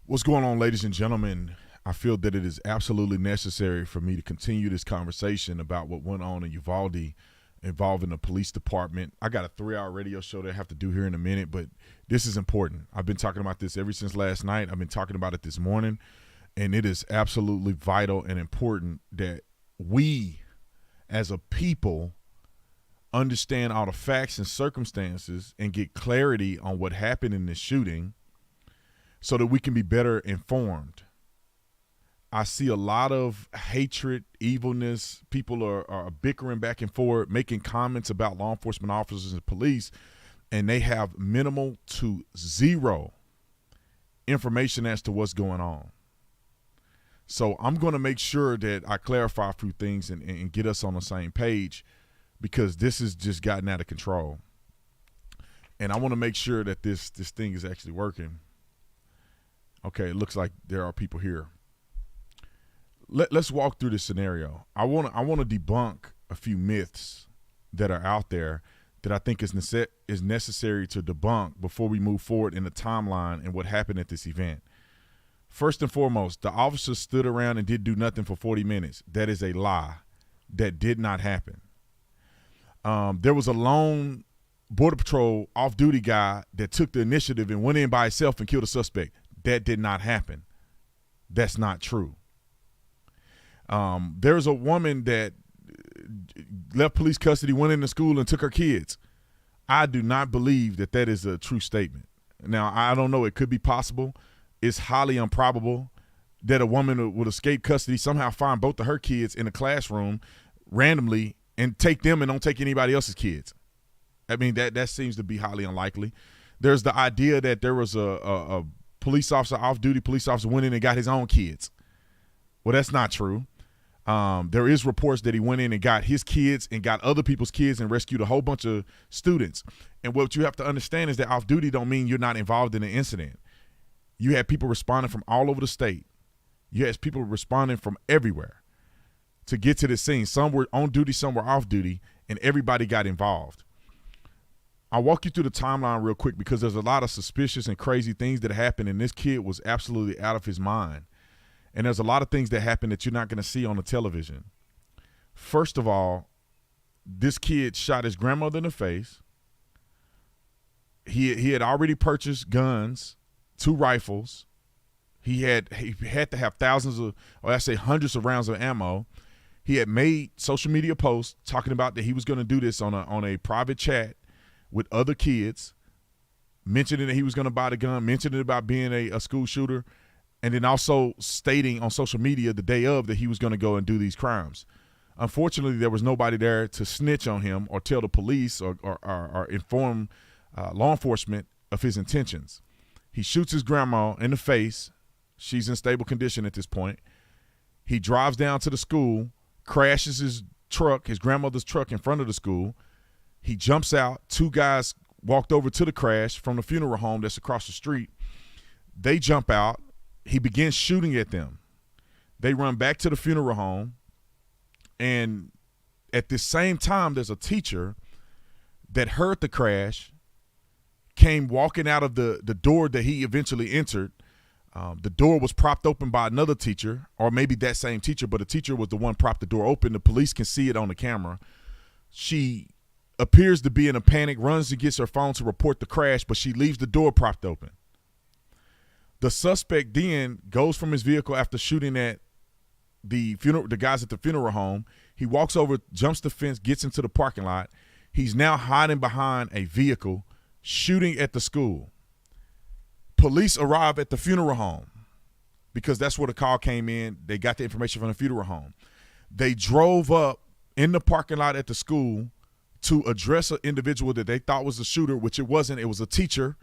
What's going on, ladies and gentlemen? I feel that it is absolutely necessary for me to continue this conversation about what went on in Uvalde involving the police department. I got a 3-hour radio show that I have to do here in a minute, but this is important. I've been talking about this ever since last night. I've been talking about it this morning, and it is absolutely vital and important that we as a people understand all the facts and circumstances and get clarity on what happened in this shooting so that we can be better informed. I see a lot of hatred, evilness. People are bickering back and forth, making comments about law enforcement officers and police, and they have minimal to zero information as to what's going on. So I'm going to make sure that I clarify a few things and get us on the same page, because this has just gotten out of control. And I want to make sure that this thing is actually working. Okay, it looks like there are people here. Let's walk through this scenario. I want to debunk a few myths that are out there that I think is necessary to debunk before we move forward in the timeline and what happened at this event. First and foremost, the officers stood around and did do nothing for 40 minutes. That is a lie. That did not happen. There was a lone Border Patrol off-duty guy that took the initiative and went in by himself and killed a suspect. That did not happen. That's not true. There's a woman that left police custody, went into school, and took her kids. I do not believe that that is a true statement. Now, I don't know. It could be possible. It's highly improbable that a woman would escape custody, somehow find both of her kids in a classroom randomly and take them and don't take anybody else's kids. I mean, that seems to be highly unlikely. There's the idea that there was a police officer, off-duty police officer, went in and got his own kids. Well, that's not true. There is reports that he went in and got his kids and got other people's kids and rescued a whole bunch of students. And what you have to understand is that off-duty don't mean you're not involved in an incident. You had people responding from all over the state. You had people responding from everywhere to get to the scene. Some were on duty, some were off duty, and everybody got involved. I'll walk you through the timeline real quick because there's a lot of suspicious and crazy things that happened, and this kid was absolutely out of his mind. And there's a lot of things that happen that you're not going to see on the television. First of all, this kid shot his grandmother in the face. He had already purchased guns, 2 rifles. He had to have thousands of, or I say hundreds of rounds of ammo. He had made social media posts talking about that he was going to do this on a private chat with other kids, mentioning that he was going to buy the gun, mentioning about being a school shooter, and then also stating on social media the day of that he was going to go and do these crimes. Unfortunately, there was nobody there to snitch on him or tell the police or inform law enforcement of his intentions. He shoots his grandma in the face. She's in stable condition at this point. He drives down to the school, crashes his truck, his grandmother's truck, in front of the school. He jumps out. 2 guys walked over to the crash from the funeral home that's across the street. They jump out. He begins shooting at them. They run back to the funeral home. And at the same time, there's a teacher that heard the crash, came walking out of the door that he eventually entered. The door was propped open by another teacher, or maybe that same teacher, but the teacher was the one propped the door open. The police can see it on the camera. She appears to be in a panic, runs and gets her phone to report the crash, but she leaves the door propped open. The suspect then goes from his vehicle after shooting at the guys at the funeral home. He walks over, jumps the fence, gets into the parking lot. He's now hiding behind a vehicle, shooting at the school. Police arrive at the funeral home because that's where the call came in. They got the information from the funeral home. They drove up in the parking lot at the school to address an individual that they thought was the shooter, which it wasn't. It was a teacher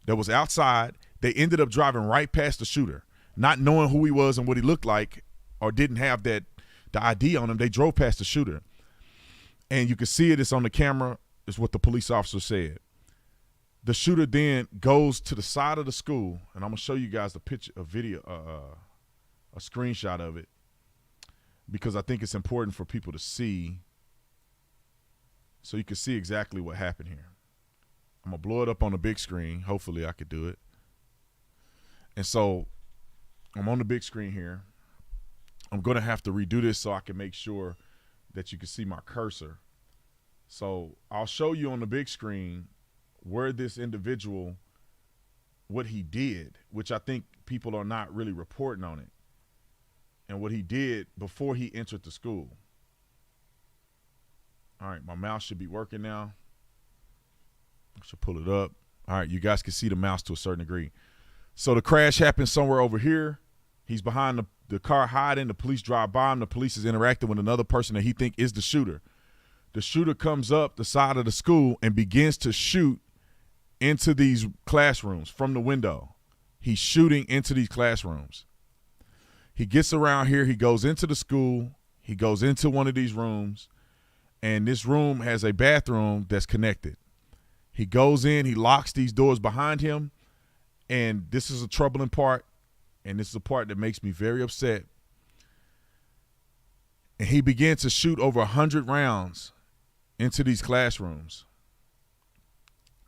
that was outside. They ended up driving right past the shooter, not knowing who he was and what he looked like, or didn't have the ID on him. They drove past the shooter. And you can see it. It's on the camera. It's what the police officer said. The shooter then goes to the side of the school, and I'm going to show you guys a screenshot of it, because I think it's important for people to see, so you can see exactly what happened here. I'm going to blow it up on the big screen. Hopefully I could do it. And so I'm on the big screen here. I'm going to have to redo this so I can make sure that you can see my cursor. So I'll show you on the big screen where this individual, what he did, which I think people are not really reporting on it, and what he did before he entered the school. All right, my mouse should be working now. I should pull it up. All right, you guys can see the mouse to a certain degree. So the crash happened somewhere over here. He's behind the car hiding. The police drive by him. The police is interacting with another person that he think is the shooter. The shooter comes up the side of the school and begins to shoot into these classrooms from the window. He's shooting into these classrooms. He gets around here. He goes into the school. He goes into one of these rooms, and this room has a bathroom that's connected. He goes in. He locks these doors behind him, and this is a troubling part, and this is a part that makes me very upset. And he began to shoot over 100 rounds into these classrooms.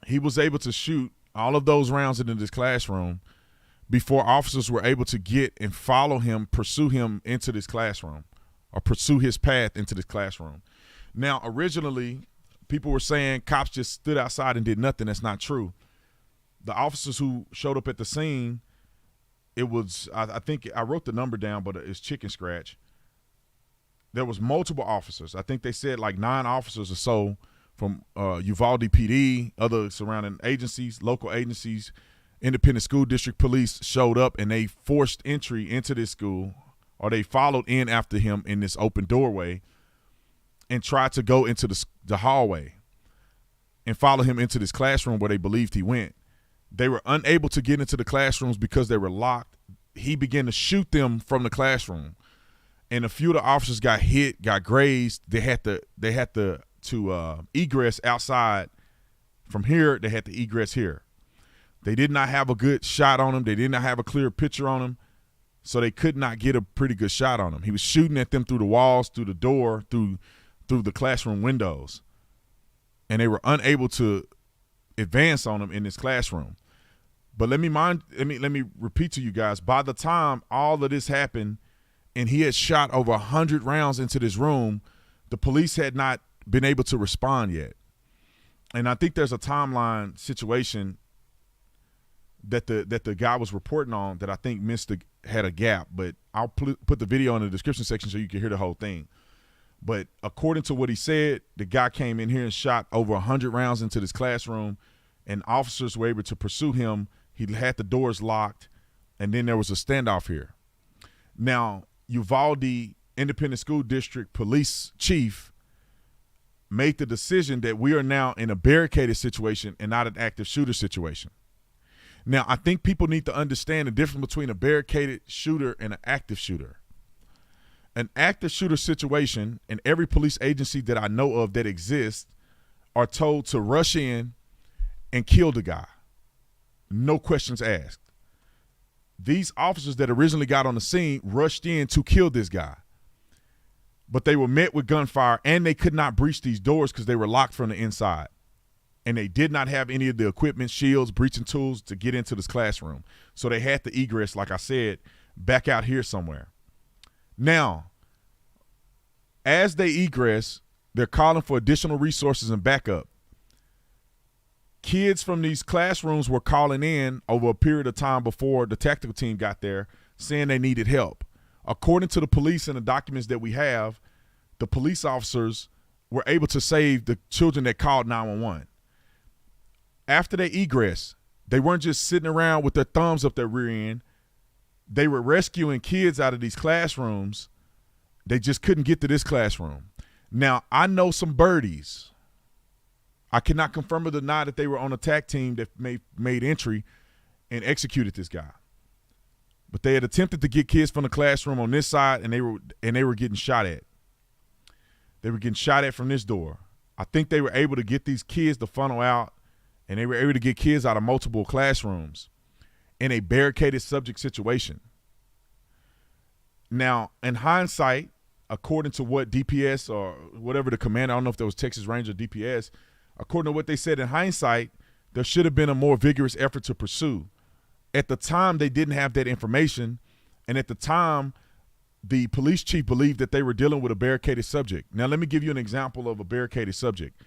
He was able to shoot all of those rounds into this classroom before officers were able to get and follow him, pursue him into this classroom, or pursue his path into this classroom. Now, originally, people were saying cops just stood outside and did nothing. That's not true. The officers who showed up at the scene, it was, I think I wrote the number down, but it's chicken scratch. There was multiple officers. I think they said like 9 officers or so from Uvalde PD, other surrounding agencies, local agencies, independent school district police showed up, and they forced entry into this school, or they followed in after him in this open doorway and tried to go into the hallway and follow him into this classroom where they believed he went. They were unable to get into the classrooms because they were locked. He began to shoot them from the classroom, and a few of the officers got hit, got grazed. They had to egress outside from here. They had to egress here. They did not have a good shot on him. They did not have a clear picture on him, so they could not get a pretty good shot on him. He was shooting at them through the walls, through the door, through the classroom windows, and they were unable to advance on him in this classroom. But let me repeat to you guys, by the time all of this happened and he had shot over 100 rounds into this room, the police had not been able to respond yet. And I think there's a timeline situation that the guy was reporting on that I think had a gap, but I'll put the video in the description section so you can hear the whole thing. But according to what he said, the guy came in here and shot over 100 rounds into this classroom, and officers were able to pursue him. He had the doors locked, and then there was a standoff here. Now, Uvalde Independent School District Police Chief made the decision that we are now in a barricaded situation and not an active shooter situation. Now, I think people need to understand the difference between a barricaded shooter and an active shooter. An active shooter situation, and every police agency that I know of that exists are told to rush in and kill the guy. No questions asked. These officers that originally got on the scene rushed in to kill this guy, but they were met with gunfire, and they could not breach these doors because they were locked from the inside. And they did not have any of the equipment, shields, breaching tools to get into this classroom. So they had to egress, like I said, back out here somewhere. Now, as they egress, they're calling for additional resources and backup. Kids from these classrooms were calling in over a period of time before the tactical team got there, saying they needed help. According to the police and the documents that we have, the police officers were able to save the children that called 911. After they egress, they weren't just sitting around with their thumbs up their rear end. They were rescuing kids out of these classrooms. They just couldn't get to this classroom. Now, I know some birdies. I cannot confirm or deny that they were on a TAC team that made entry and executed this guy. But they had attempted to get kids from the classroom on this side, and they were getting shot at. They were getting shot at from this door. I think they were able to get these kids to funnel out, and they were able to get kids out of multiple classrooms in a barricaded subject situation. Now, in hindsight, according to what DPS or whatever the commander, I don't know if that was Texas Ranger or DPS, according to what they said in hindsight, there should have been a more vigorous effort to pursue. At the time, they didn't have that information, And at the time, the police chief believed that they were dealing with a barricaded subject. Now, let me give you an example of a barricaded subject.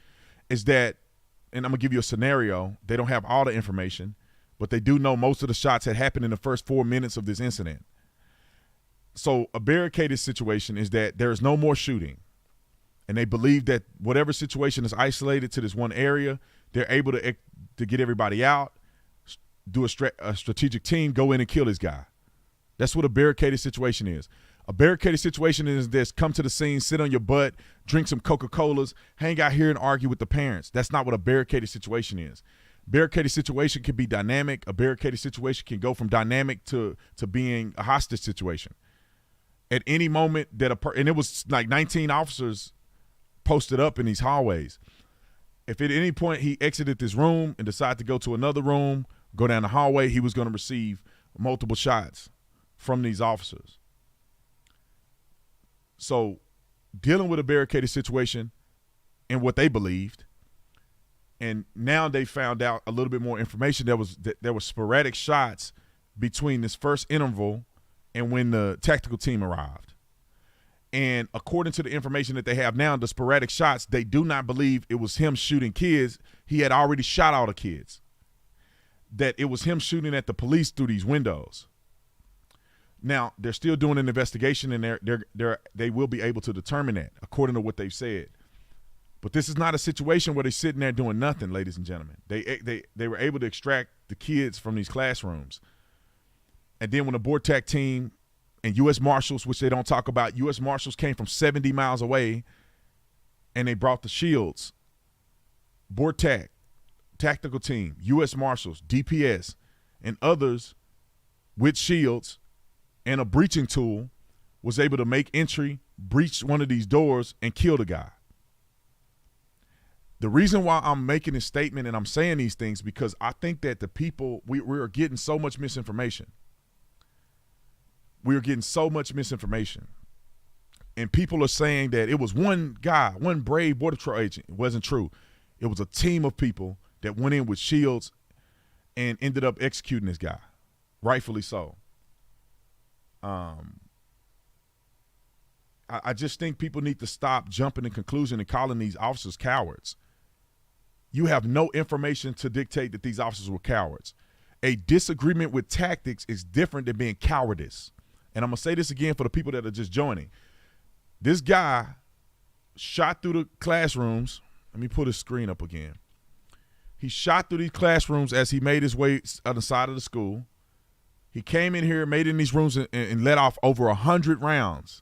Is that, and I'm going to give you a scenario. They don't have all the information, but they do know most of the shots had happened in the first 4 minutes of this incident. So a barricaded situation is that there is no more shooting. And they believe that whatever situation is isolated to this one area, they're able to get everybody out, do a strategic team, go in and kill this guy. That's what a barricaded situation is. A barricaded situation is this: come to the scene, sit on your butt, drink some Coca-Colas, hang out here and argue with the parents. That's not what a barricaded situation is. Barricaded situation can be dynamic. A barricaded situation can go from dynamic to being a hostage situation. At any moment that and it was like 19 officers posted up in these hallways. If at any point he exited this room and decided to go to another room, go down the hallway, he was going to receive multiple shots from these officers. So dealing with a barricaded situation and what they believed, and now they found out a little bit more information. There was sporadic shots between this first interval and when the tactical team arrived. And according to the information that they have now, the sporadic shots, they do not believe it was him shooting kids. He had already shot all the kids. That it was him shooting at the police through these windows. Now, they're still doing an investigation, and they will be able to determine that, according to what they've said. But this is not a situation where they're sitting there doing nothing, ladies and gentlemen. They were able to extract the kids from these classrooms. And then when the BORTAC team and U.S. Marshals, which they don't talk about, U.S. Marshals came from 70 miles away, and they brought the shields. BORTAC, tactical team, U.S. Marshals, DPS, and others with shields and a breaching tool was able to make entry, breach one of these doors, and kill the guy. The reason why I'm making this statement and I'm saying these things, because I think that the people, we are getting so much misinformation. We are getting so much misinformation. And people are saying that it was one guy, one brave Border Patrol agent. It wasn't true. It was a team of people that went in with shields and ended up executing this guy, rightfully so. I just think people need to stop jumping to conclusion and calling these officers cowards. You have no information to dictate that these officers were cowards. A disagreement with tactics is different than being cowardice. And I'm going to say this again for the people that are just joining. This guy shot through the classrooms. Let me put his screen up again. He shot through these classrooms as he made his way on the side of the school. He came in here, made in these rooms, and let off over 100 rounds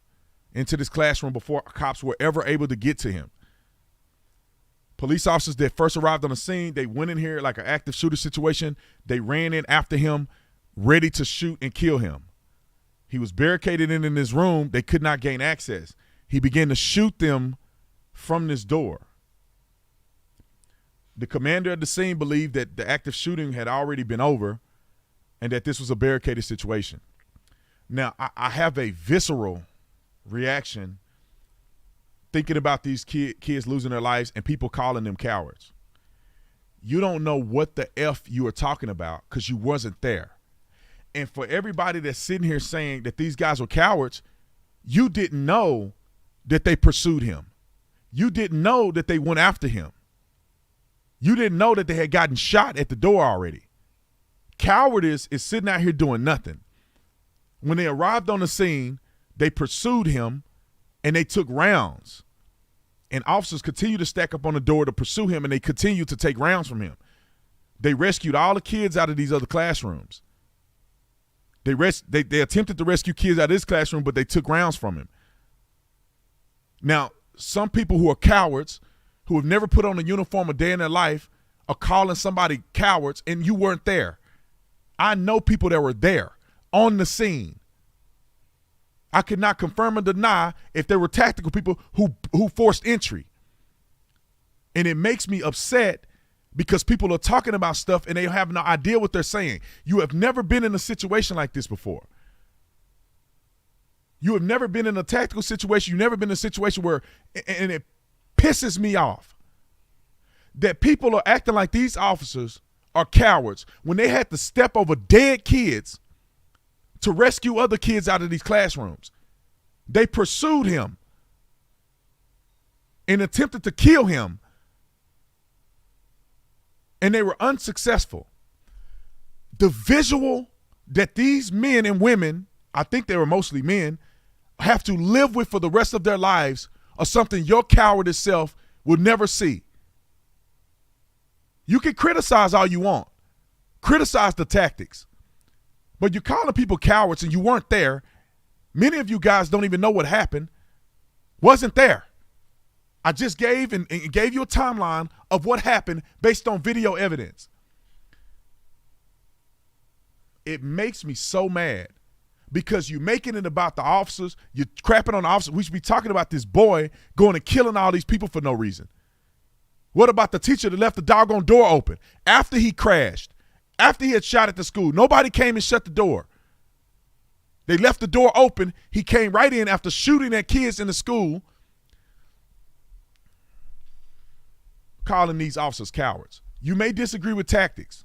into this classroom before cops were ever able to get to him. Police officers that first arrived on the scene, they went in here like an active shooter situation. They ran in after him, ready to shoot and kill him. He was barricaded in this room. They could not gain access. He began to shoot them from this door. The commander of the scene believed that the active shooting had already been over and that this was a barricaded situation. Now, I have a visceral reaction thinking about these kids losing their lives and people calling them cowards. You don't know what the F you are talking about because you wasn't there. And for everybody that's sitting here saying that these guys were cowards, you didn't know that they pursued him. You didn't know that they went after him. You didn't know that they had gotten shot at the door already. Cowardice is sitting out here doing nothing. When they arrived on the scene, they pursued him and they took rounds. And officers continued to stack up on the door to pursue him, and they continued to take rounds from him. They rescued all the kids out of these other classrooms. They attempted to rescue kids out of this classroom, but they took rounds from him. Now, some people who are cowards, who have never put on a uniform a day in their life, are calling somebody cowards, and you weren't there. I know people that were there on the scene. I could not confirm or deny if there were tactical people who forced entry. And it makes me upset because people are talking about stuff and they have no idea what they're saying. You have never been in a situation like this before. You have never been in a tactical situation. You've never been in a situation where, and it pisses me off, that people are acting like these officers are cowards when they had to step over dead kids to rescue other kids out of these classrooms. They pursued him and attempted to kill him, and they were unsuccessful. The visual that these men and women, I think they were mostly men, have to live with for the rest of their lives are something your cowardice self will never see. You can criticize all you want. Criticize the tactics. But you're calling people cowards and you weren't there. Many of you guys don't even know what happened. Wasn't there. I just gave you a timeline of what happened based on video evidence. It makes me so mad because you're making it about the officers. You're crapping on the officers. We should be talking about this boy going and killing all these people for no reason. What about the teacher that left the doggone door open after he crashed, after he had shot at the school? Nobody came and shut the door. They left the door open. He came right in after shooting at kids in the school, calling these officers cowards. You may disagree with tactics.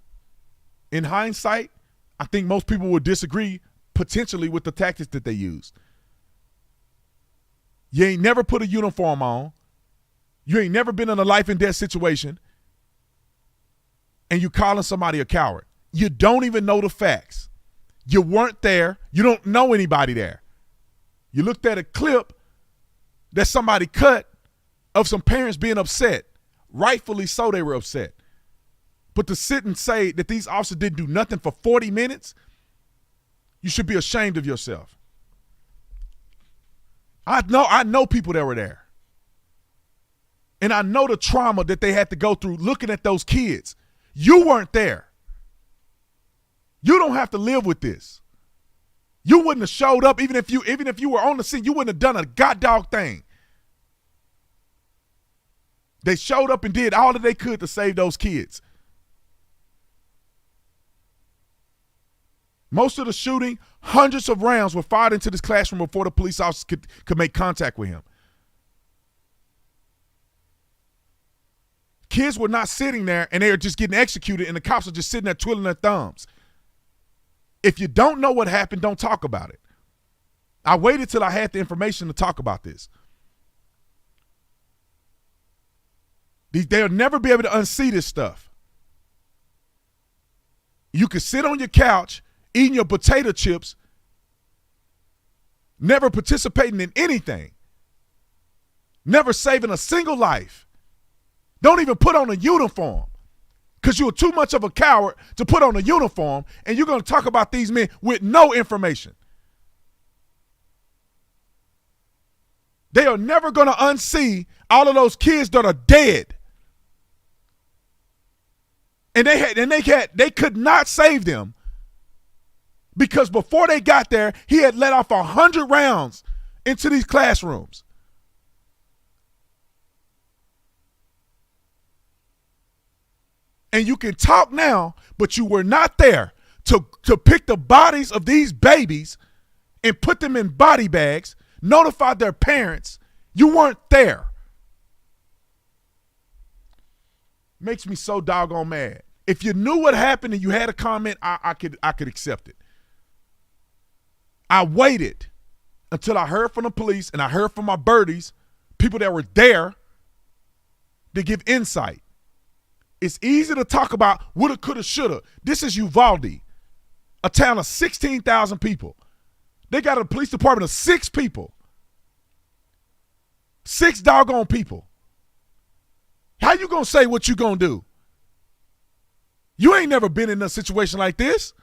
In hindsight, I think most people would disagree potentially with the tactics that they used. You ain't never put a uniform on. You ain't never been in a life and death situation, and you calling somebody a coward. You don't even know the facts. You weren't there. You don't know anybody there. You looked at a clip that somebody cut of some parents being upset. Rightfully so, they were upset. But to sit and say that these officers didn't do nothing for 40 minutes, you should be ashamed of yourself. I know people that were there. And I know the trauma that they had to go through looking at those kids. You weren't there. You don't have to live with this. You wouldn't have showed up even if you were on the scene. You wouldn't have done a goddamn thing. They showed up and did all that they could to save those kids. Most of the shooting, hundreds of rounds were fired into this classroom before the police officers could make contact with him. Kids were not sitting there and they were just getting executed and the cops were just sitting there twiddling their thumbs. If you don't know what happened, don't talk about it. I waited till I had the information to talk about this. They'll never be able to unsee this stuff. You could sit on your couch eating your potato chips, never participating in anything, never saving a single life. Don't even put on a uniform because you were too much of a coward to put on a uniform, and you're going to talk about these men with no information. They are never going to unsee all of those kids that are dead. And they could not save them because before they got there, he had let off 100 rounds into these classrooms. And you can talk now, but you were not there to pick the bodies of these babies and put them in body bags, notify their parents. You weren't there. Makes me so doggone mad. If you knew what happened and you had a comment, I could accept it. I waited until I heard from the police and I heard from my birdies, people that were there, to give insight. It's easy to talk about woulda, coulda, shoulda. This is Uvalde, a town of 16,000 people. They got a police department of 6 people. 6 doggone people. How you gonna say what you gonna do? You ain't never been in a situation like this.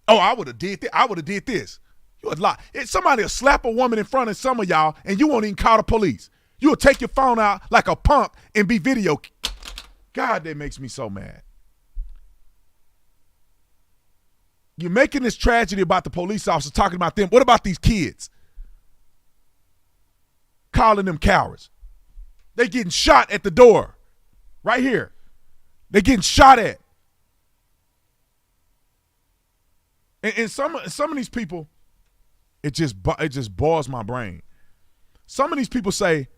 Oh, I would have did this. I would have did this. You would lie. Somebody will slap a woman in front of some of y'all and you won't even call the police. You will take your phone out like a punk and be video. God, that makes me so mad. You're making this tragedy about the police officers, talking about them. What about these kids? Calling them cowards. They getting shot at the door. Right here. They getting shot at. And some of these people, it just boils my brain. Some of these people say,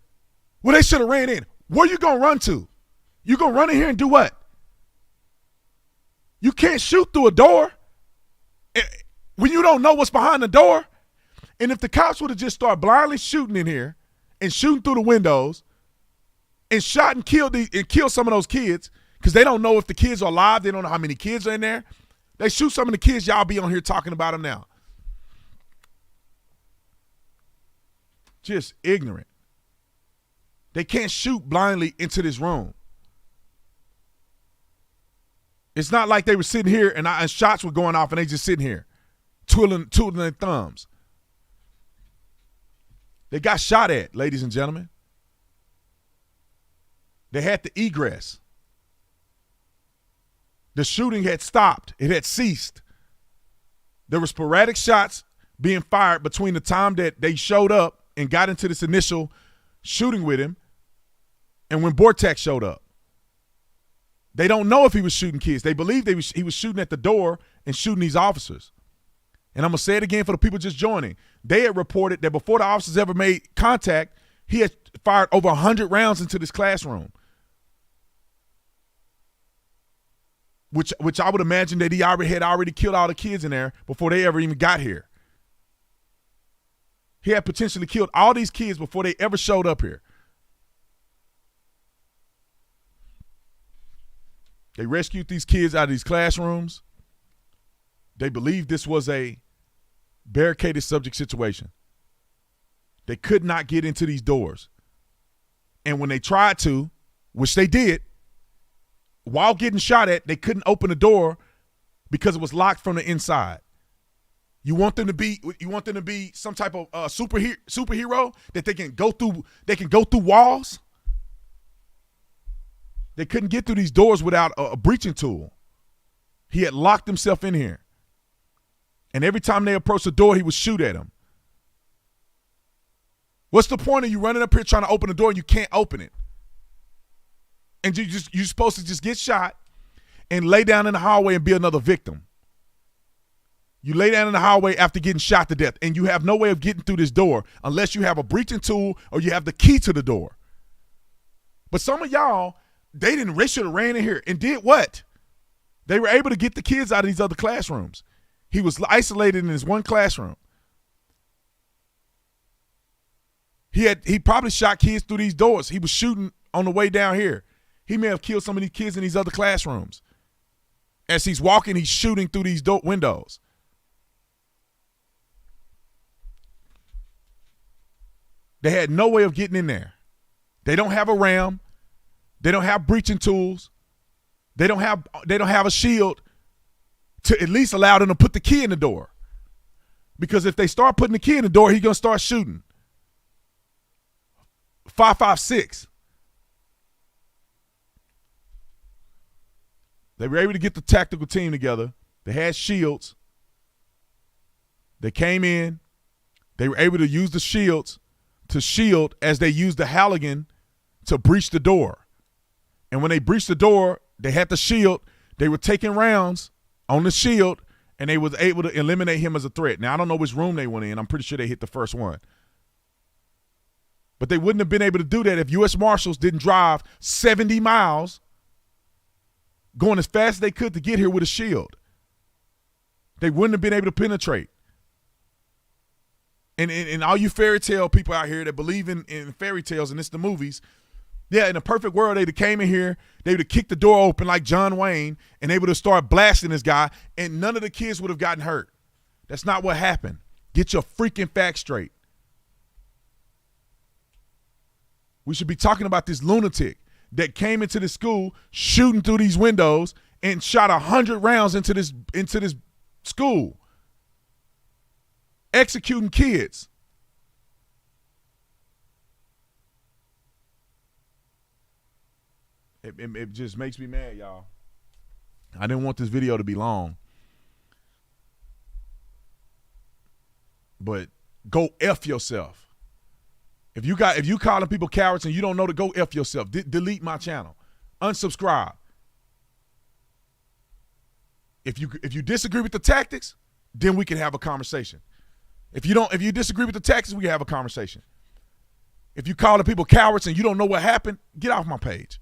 well, they should have ran in. Where you going to run to? You going to run in here and do what? You can't shoot through a door. when you don't know what's behind the door. And if the cops would have just started blindly shooting in here and shooting through the windows and shot and killed some of those kids, because they don't know if the kids are alive, they don't know how many kids are in there. They shoot some of the kids, y'all be on here talking about them now. Just ignorant. They can't shoot blindly into this room. It's not like they were sitting here and shots were going off and they just sitting here twiddling their thumbs. They got shot at, ladies and gentlemen. They had to egress. The shooting had stopped. It had ceased. There were sporadic shots being fired between the time that they showed up and got into this initial shooting with him and when Bortak showed up. They don't know if he was shooting kids. They believe he was shooting at the door and shooting these officers. And I'm going to say it again for the people just joining. They had reported that before the officers ever made contact, he had fired over 100 rounds into this classroom. Which I would imagine that he had already killed all the kids in there before they ever even got here. He had potentially killed all these kids before they ever showed up here. They rescued these kids out of these classrooms. They believed this was a barricaded subject situation. They could not get into these doors. And when they tried to, which they did, while getting shot at, they couldn't open the door because it was locked from the inside. You want them to be some type of superhero that they can go through walls? They couldn't get through these doors without a breaching tool. He had locked himself in here. And every time they approached the door, he would shoot at them. What's the point of you running up here trying to open the door and you can't open it? And you're supposed to just get shot and lay down in the hallway and be another victim. You lay down in the hallway after getting shot to death, and you have no way of getting through this door unless you have a breaching tool or you have the key to the door. But some of y'all, they should have ran in here and did what? They were able to get the kids out of these other classrooms. He was isolated in his one classroom. He probably shot kids through these doors. He was shooting on the way down here. He may have killed some of these kids in these other classrooms. As he's walking, he's shooting through these windows. They had no way of getting in there. They don't have a ram. They don't have breaching tools. They don't have a shield to at least allow them to put the key in the door. Because if they start putting the key in the door, he's going to start shooting. 5.56. They were able to get the tactical team together. They had shields. They came in. They were able to use the shields to shield as they used the Halligan to breach the door. And when they breached the door, they had the shield. They were taking rounds on the shield, and they was able to eliminate him as a threat. Now, I don't know which room they went in. I'm pretty sure they hit the first one. But they wouldn't have been able to do that if U.S. Marshals didn't drive 70 miles going as fast as they could to get here with a shield. They wouldn't have been able to penetrate. And all you fairy tale people out here that believe in fairy tales and it's the movies, yeah, in a perfect world, they'd have came in here, they would have kicked the door open like John Wayne, and they would have started blasting this guy, and none of the kids would have gotten hurt. That's not what happened. Get your freaking facts straight. We should be talking about this lunatic that came into the school shooting through these windows and shot 100 rounds into this school, executing kids. It just makes me mad, y'all. I didn't want this video to be long, but go F yourself. If you calling people cowards and you don't know to go F yourself, delete my channel, unsubscribe. If you disagree with the tactics, then we can have a conversation. If you disagree with the tactics, we can have a conversation. If you calling people cowards and you don't know what happened, get off my page.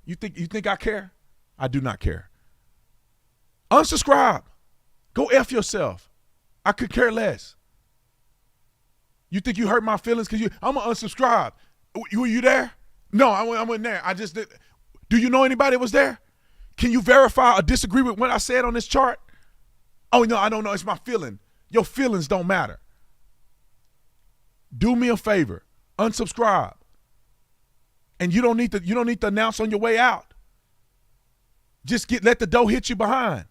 You think I care? I do not care. Unsubscribe. Go F yourself. I could care less. You think you hurt my feelings because I'm going to unsubscribe. Were you there? No, I wasn't there. I just did. Do you know anybody that was there? Can you verify or disagree with what I said on this chart? Oh, no, I don't know. It's my feeling. Your feelings don't matter. Do me a favor. Unsubscribe. And you don't need to announce on your way out. Just let the dough hit you behind.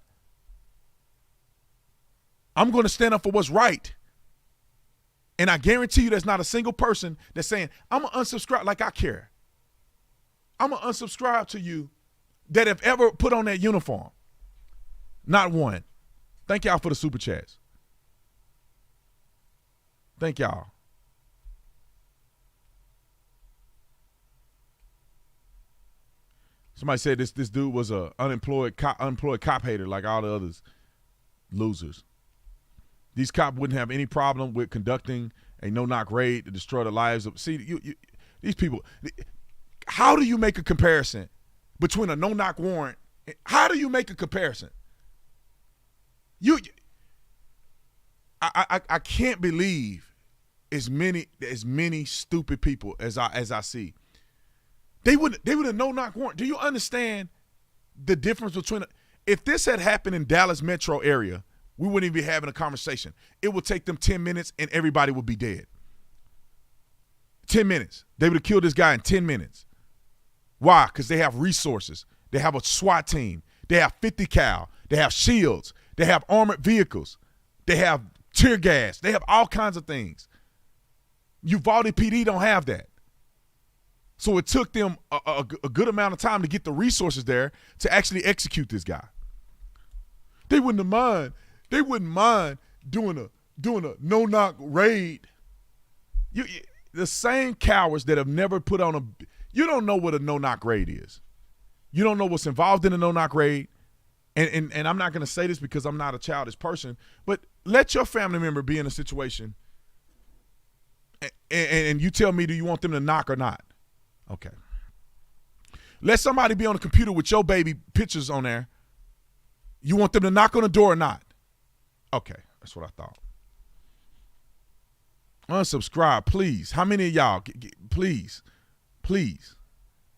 I'm going to stand up for what's right. And I guarantee you there's not a single person that's saying, I'm going to unsubscribe like I care. I'm going to unsubscribe to you that have ever put on that uniform. Not one. Thank y'all for the super chats. Thank y'all. Somebody said this dude was a unemployed cop hater like all the others. Losers. These cops wouldn't have any problem with conducting a no-knock raid to destroy the lives of – see, these people – how do you make a comparison between a no-knock warrant – how do you make a comparison? I can't believe as many stupid people as I see. They would have no-knock warrant. Do you understand the difference between – if this had happened in Dallas metro area – we wouldn't even be having a conversation. It would take them 10 minutes and everybody would be dead. 10 minutes. They would have killed this guy in 10 minutes. Why? Because they have resources. They have a SWAT team. They have 50 cal. They have shields. They have armored vehicles. They have tear gas. They have all kinds of things. Uvalde PD don't have that. So it took them a good amount of time to get the resources there to actually execute this guy. They wouldn't have mind. They wouldn't mind doing a no-knock raid. The same cowards that have never put on a – you don't know what a no-knock raid is. You don't know what's involved in a no-knock raid. And I'm not going to say this because I'm not a childish person, but let your family member be in a situation and you tell me, do you want them to knock or not? Okay. Let somebody be on the computer with your baby pictures on there. You want them to knock on the door or not? Okay, that's what I thought. Unsubscribe, please. How many of y'all? Please,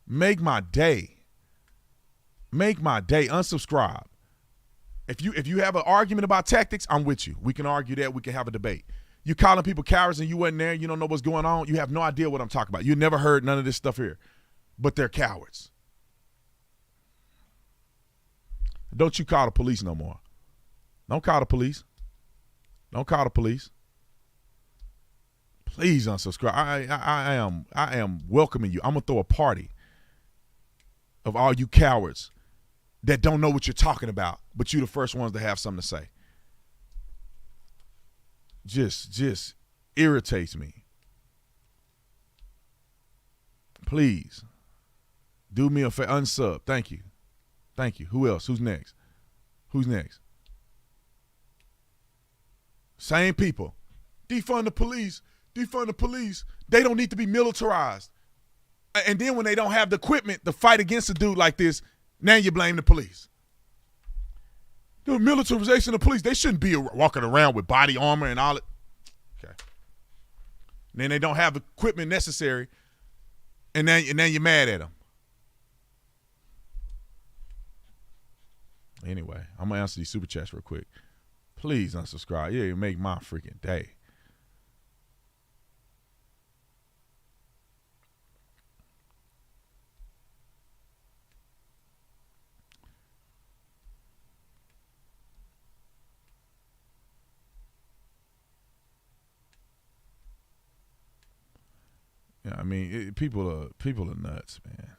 make my day. Make my day. Unsubscribe. If you have an argument about tactics, I'm with you. We can argue that. We can have a debate. You calling people cowards and you wasn't there. You don't know what's going on. You have no idea what I'm talking about. You never heard none of this stuff here, but they're cowards. Don't you call the police no more. Don't call the police. Don't call the police. Please unsubscribe. I am welcoming you. I'm going to throw a party of all you cowards that don't know what you're talking about, but you the first ones to have something to say. Just irritates me. Please do me a favor. Unsub. Thank you. Thank you. Who else? Who's next? Who's next? Same people. Defund the police. Defund the police. They don't need to be militarized. And then when they don't have the equipment to fight against a dude like this, now you blame the police. The militarization of the police, they shouldn't be walking around with body armor and all it. Okay. And then they don't have the equipment necessary, and now you're mad at them. Anyway, I'm going to answer these super chats real quick. Please unsubscribe. Yeah, you make my freaking day. Yeah, I mean, people are nuts, man.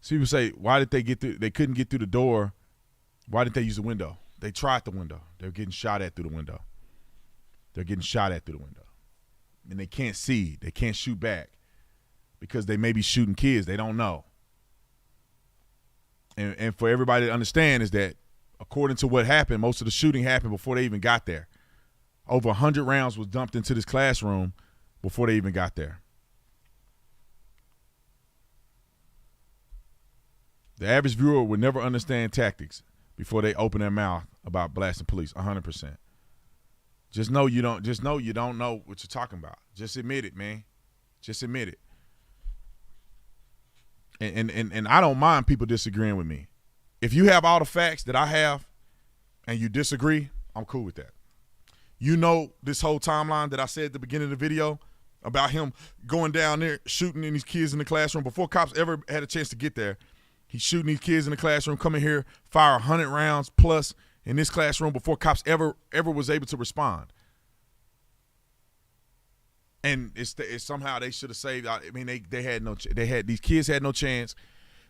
So people say, why did they get through? They couldn't get through the door. Why didn't they use the window? They tried the window. They're getting shot at through the window. They're getting shot at through the window. And they can't see. They can't shoot back because they may be shooting kids. They don't know. And for everybody to understand is that according to what happened, most of the shooting happened before they even got there. Over 100 rounds was dumped into this classroom before they even got there. The average viewer would never understand tactics before they open their mouth about blasting police. 100%. Just know you don't. Just know you don't know what you're talking about. Just admit it, man. Just admit it. And I don't mind people disagreeing with me. If you have all the facts that I have, and you disagree, I'm cool with that. You know this whole timeline that I said at the beginning of the video about him going down there shooting in these kids in the classroom before cops ever had a chance to get there. He's shooting these kids in the classroom, coming here, fire 100 rounds plus in this classroom before cops ever was able to respond. And it's somehow they should have saved. I mean, these kids had no chance.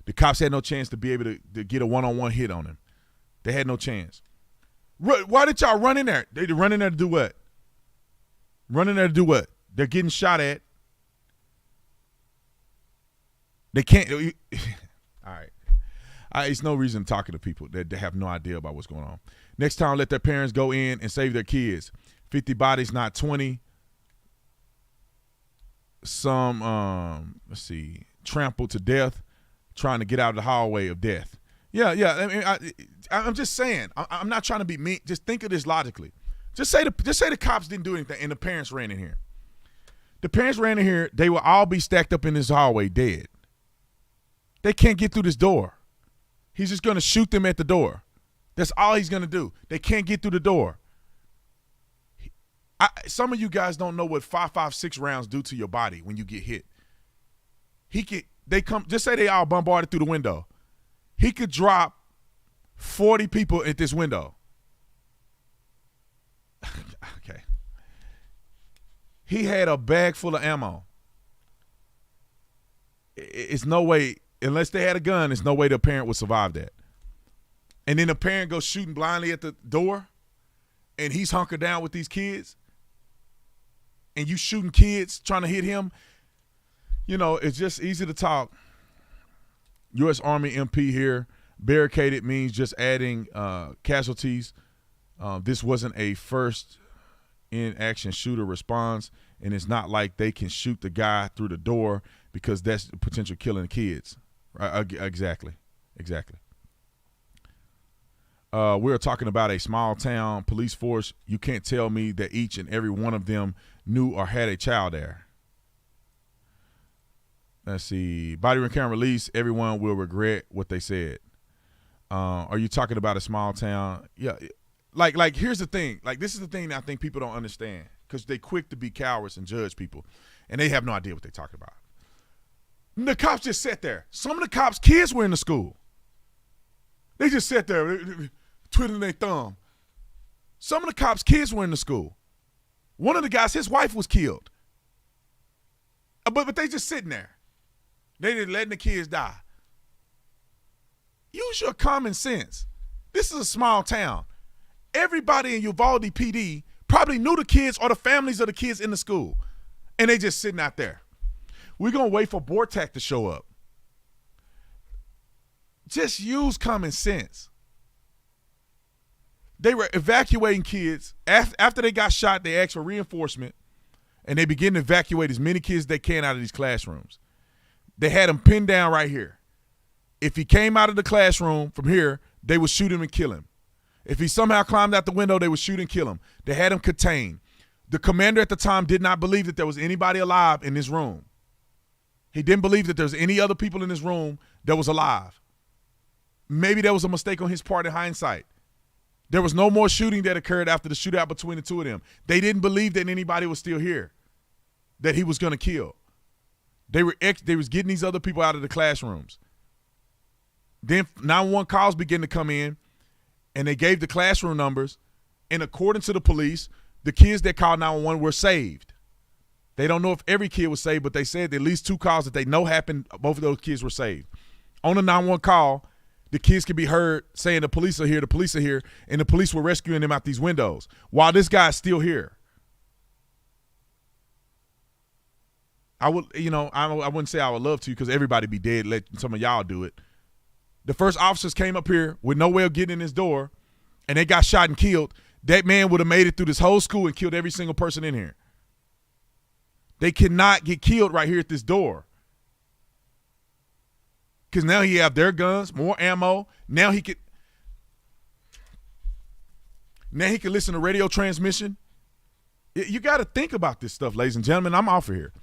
The cops had no chance to be able to get a one-on-one hit on them. They had no chance. Why did y'all run in there? They run in there to do what? Run in there to do what? They're getting shot at. They can't. All right. It's no reason talking to people that they have no idea about what's going on. Next time, let their parents go in and save their kids. 50 bodies, not 20. Some, trampled to death, trying to get out of the hallway of death. Yeah. I mean, I'm just saying. I'm not trying to be mean. Just think of this logically. Just say the cops didn't do anything and the parents ran in here. The parents ran in here. They will all be stacked up in this hallway, dead. They can't get through this door. He's just going to shoot them at the door. That's all he's going to do. They can't get through the door. Some of you guys don't know what 5.56 rounds do to your body when you get hit. Just say they all bombarded through the window. He could drop 40 people at this window. Okay. He had a bag full of ammo. It's no way, unless they had a gun, there's no way the parent would survive that. And then the parent goes shooting blindly at the door, and he's hunkered down with these kids, and you shooting kids trying to hit him. You know, it's just easy to talk. U.S. Army MP here. Barricaded means just adding casualties. This wasn't a first in action shooter response, and it's not like they can shoot the guy through the door because that's potential killing kids. Right? Exactly. We're talking about a small town police force. You can't tell me that each and every one of them knew or had a child there. Let's see. Body camera release. Everyone will regret what they said. Are you talking about a small town? Yeah. Like here's the thing. Like, this is the thing that I think people don't understand, because they quick to be cowards and judge people, and they have no idea what they're talking about. The cops just sat there. Some of the cops' kids were in the school. They just sat there, twiddling their thumb. Some of the cops' kids were in the school. One of the guys, his wife was killed. But they just sitting there. They didn't letting the kids die. Use your common sense. This is a small town. Everybody in Uvalde PD probably knew the kids or the families of the kids in the school, and they just sitting out there. We're going to wait for Bortak to show up. Just use common sense. They were evacuating kids. After they got shot, they asked for reinforcement, and they began to evacuate as many kids as they can out of these classrooms. They had him pinned down right here. If he came out of the classroom from here, they would shoot him and kill him. If he somehow climbed out the window, they would shoot and kill him. They had him contained. The commander at the time did not believe that there was anybody alive in this room. He didn't believe that there was any other people in this room that was alive. Maybe there was a mistake on his part in hindsight. There was no more shooting that occurred after the shootout between the two of them. They didn't believe that anybody was still here, that he was going to kill. They was getting these other people out of the classrooms. Then 911 calls began to come in, and they gave the classroom numbers. And according to the police, the kids that called 911 were saved. They don't know if every kid was saved, but they said at least 2 calls that they know happened, both of those kids were saved. On the 911 call, the kids could be heard saying the police are here, and the police were rescuing them out these windows while this guy's still here. I wouldn't say I would love to, because everybody be dead. Let some of y'all do it. The first officers came up here with no way of getting in his door, and they got shot and killed. That man would have made it through this whole school and killed every single person in here. They cannot get killed right here at this door. Because now he have their guns, more ammo. Now he could listen to radio transmission. You got to think about this stuff, ladies and gentlemen. I'm off of here.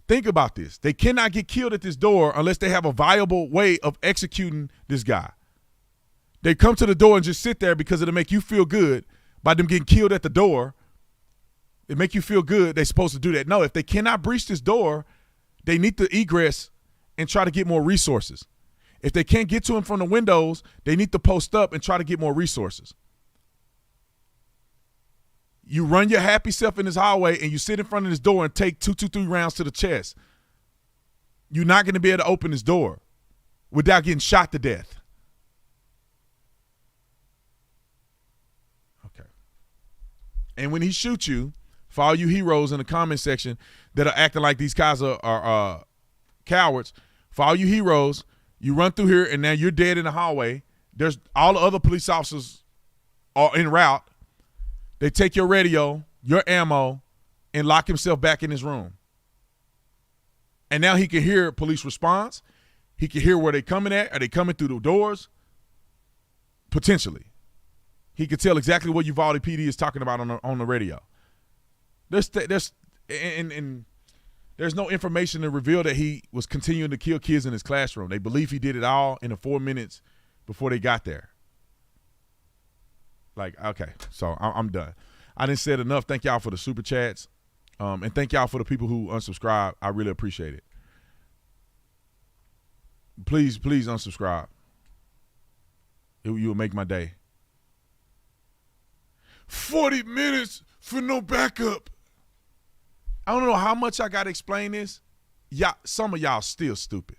Think about this. They cannot get killed at this door unless they have a viable way of executing this guy. They come to the door and just sit there because it'll make you feel good by them getting killed at the door. It make you feel good they're supposed to do that. No, if they cannot breach this door, they need to egress and try to get more resources. If they can't get to him from the windows, they need to post up and try to get more resources. You run your happy self in this hallway and you sit in front of this door and take 3 rounds to the chest. You're not going to be able to open this door without getting shot to death. Okay. And when he shoots you, for all you heroes in the comment section that are acting like these guys are cowards, for all you heroes, you run through here and now you're dead in the hallway. There's all the other police officers are en route. They take your radio, your ammo, and lock himself back in his room. And now he can hear police response. He can hear where they're coming at. Are they coming through the doors? Potentially. He can tell exactly what Uvalde PD is talking about on the radio. There's no information to reveal that he was continuing to kill kids in his classroom. They believe he did it all in the 4 minutes before they got there. Like, okay, so I'm done. I didn't say it enough. Thank y'all for the super chats. And thank y'all for the people who unsubscribe. I really appreciate it. Please unsubscribe. You'll make my day. 40 minutes for no backup. I don't know how much I got to explain this. Some of y'all still stupid.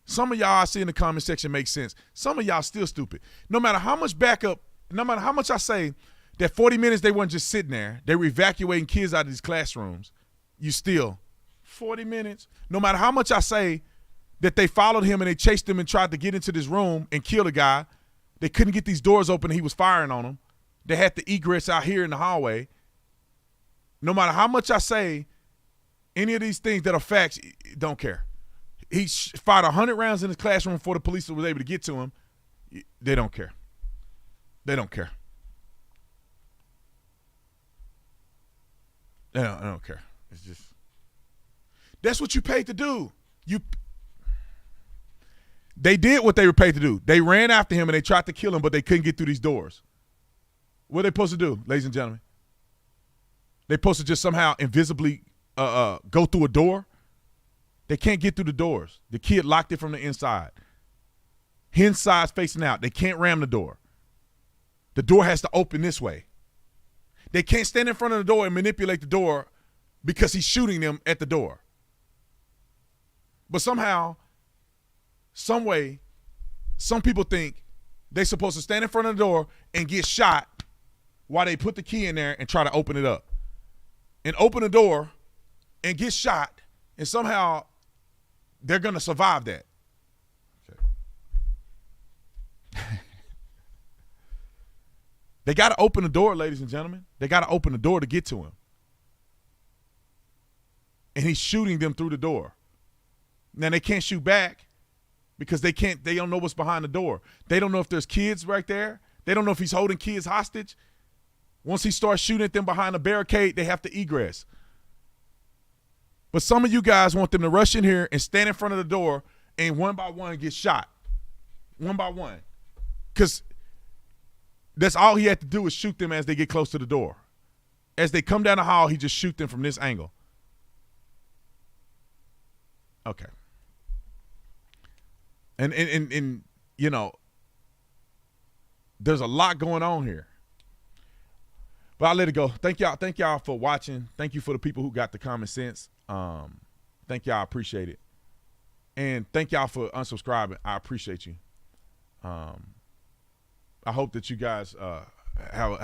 Some of y'all I see in the comment section make sense. Some of y'all still stupid. No matter how much backup, no matter how much I say that 40 minutes they weren't just sitting there, they were evacuating kids out of these classrooms, you still 40 minutes. No matter how much I say that they followed him and they chased him and tried to get into this room and kill the guy, they couldn't get these doors open and he was firing on them. They had to egress out here in the hallway. No matter how much I say any of these things that are facts, don't care. He fired 100 rounds in his classroom before the police was able to get to him. They don't care. They don't care. They don't care. It's just, that's what you paid to do. They did what they were paid to do. They ran after him and they tried to kill him, but they couldn't get through these doors. What are they supposed to do, ladies and gentlemen? They supposed to just somehow invisibly go through a door? They can't get through the doors. The kid locked it from the inside. Inside's facing out. They can't ram the door. The door has to open this way. They can't stand in front of the door and manipulate the door because he's shooting them at the door. But somehow, some way, some people think they're supposed to stand in front of the door and get shot while they put the key in there and try to open it up. And open the door and get shot, and somehow they're going to survive that. Okay. They got to open the door, ladies and gentlemen. They got to open the door to get to him. And he's shooting them through the door. Now they can't shoot back because they don't know what's behind the door. They don't know if there's kids right there. They don't know if he's holding kids hostage. Once he starts shooting at them behind a barricade, they have to egress. But some of you guys want them to rush in here and stand in front of the door and one by one get shot. One by one. Because that's all he had to do is shoot them as they get close to the door. As they come down the hall, he just shoot them from this angle. Okay. And you know, there's a lot going on here. But I'll let it go. Thank y'all for watching. Thank you for the people who got the common sense. Thank y'all, I appreciate it. And thank y'all for unsubscribing. I appreciate you. I hope that you guys have